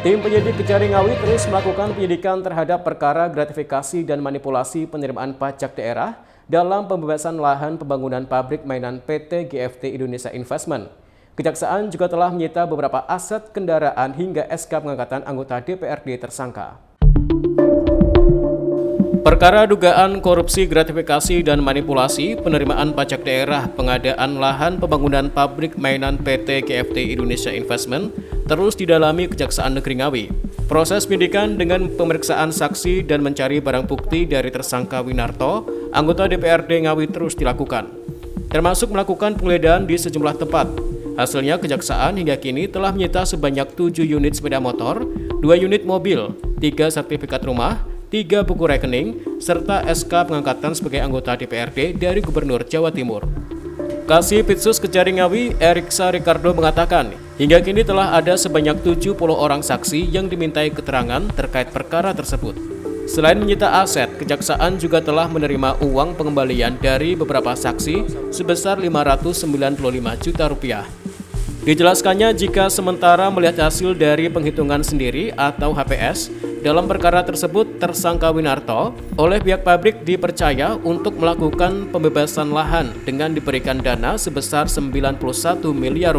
Tim penyidik Kejari Ngawi terus melakukan penyidikan terhadap perkara gratifikasi dan manipulasi penerimaan pajak daerah dalam pembebasan lahan pembangunan pabrik mainan PT GFT Indonesia Investment. Kejaksaan juga telah menyita beberapa aset kendaraan hingga SK pengangkatan anggota DPRD tersangka. Perkara dugaan korupsi gratifikasi dan manipulasi penerimaan pajak daerah pengadaan lahan pembangunan pabrik mainan PT GFT Indonesia Investment terus didalami Kejaksaan Negeri Ngawi. Proses penyidikan dengan pemeriksaan saksi dan mencari barang bukti dari tersangka Winarto, anggota DPRD Ngawi terus dilakukan, termasuk melakukan penggeledahan di sejumlah tempat. Hasilnya, Kejaksaan hingga kini telah menyita sebanyak 7 unit sepeda motor, 2 unit mobil, 3 sertifikat rumah, 3 buku rekening, serta SK pengangkatan sebagai anggota DPRD dari Gubernur Jawa Timur. Kasih-Pitsus Kejari Ngawi, Eriksa Ricardo mengatakan, hingga kini telah ada sebanyak 70 orang saksi yang dimintai keterangan terkait perkara tersebut. Selain menyita aset, Kejaksaan juga telah menerima uang pengembalian dari beberapa saksi sebesar Rp595 juta. Dijelaskannya jika sementara melihat hasil dari penghitungan sendiri atau HPS, dalam perkara tersebut tersangka Winarto oleh pihak pabrik dipercaya untuk melakukan pembebasan lahan dengan diberikan dana sebesar Rp91 miliar.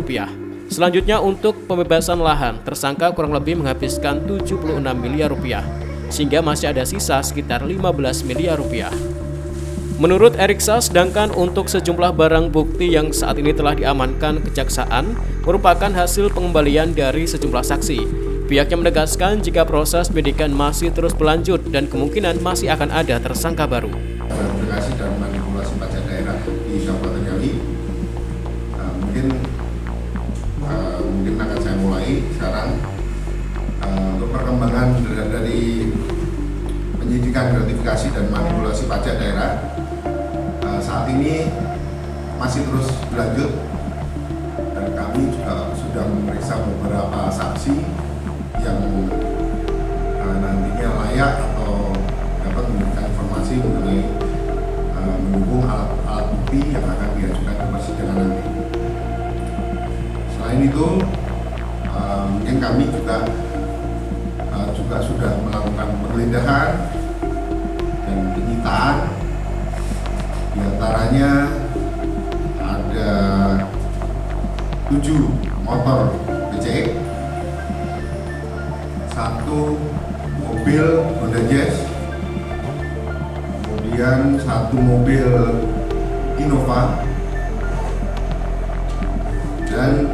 Selanjutnya untuk pembebasan lahan, tersangka kurang lebih menghabiskan Rp76 miliar, sehingga masih ada sisa sekitar Rp15 miliar. Menurut Eriksa, sedangkan untuk sejumlah barang bukti yang saat ini telah diamankan Kejaksaan merupakan hasil pengembalian dari sejumlah saksi. Pihaknya menegaskan jika proses penyidikan masih terus berlanjut dan kemungkinan masih akan ada tersangka baru. Gratifikasi dan manipulasi pajak daerah di Kabupaten Ngawi, mungkin akan saya mulai sekarang. Untuk perkembangan dari penyidikan gratifikasi dan manipulasi pajak daerah saat ini masih terus berlanjut, dan kami juga sudah memeriksa beberapa saksi yang nantinya layak atau dapat memberikan informasi mengenai mendukung alat bukti yang akan diajukan ke persidangan nanti. Selain itu, mungkin kami juga sudah melakukan penggeledahan dan penyitaan. Di antaranya ada 7 motor BCX, 1 mobil Honda Jazz, kemudian 1 mobil Innova, dan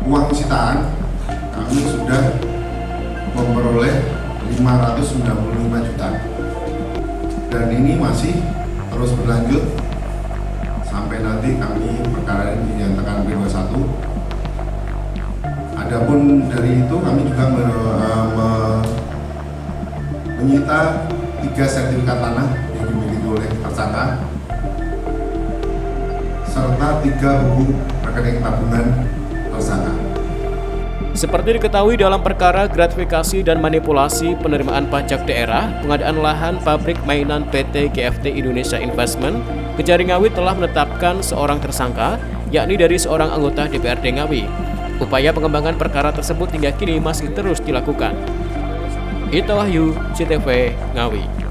uang sitaan kami sudah memperoleh Rp595 juta, dan ini masih terus berlanjut sampai nanti kami perkara ini dinyatakan P21. Adapun dari itu kami juga menyita 3 sertifikat tanah yang dimiliki oleh tersangka serta 3 buku rekening tabungan tersangka. Seperti diketahui dalam perkara gratifikasi dan manipulasi penerimaan pajak daerah pengadaan lahan pabrik mainan PT GFT Indonesia Investment, Kejari Ngawi telah menetapkan seorang tersangka, yakni dari seorang anggota DPRD Ngawi. Upaya pengembangan perkara tersebut hingga kini masih terus dilakukan. Ito Wahyu, CTV Ngawi.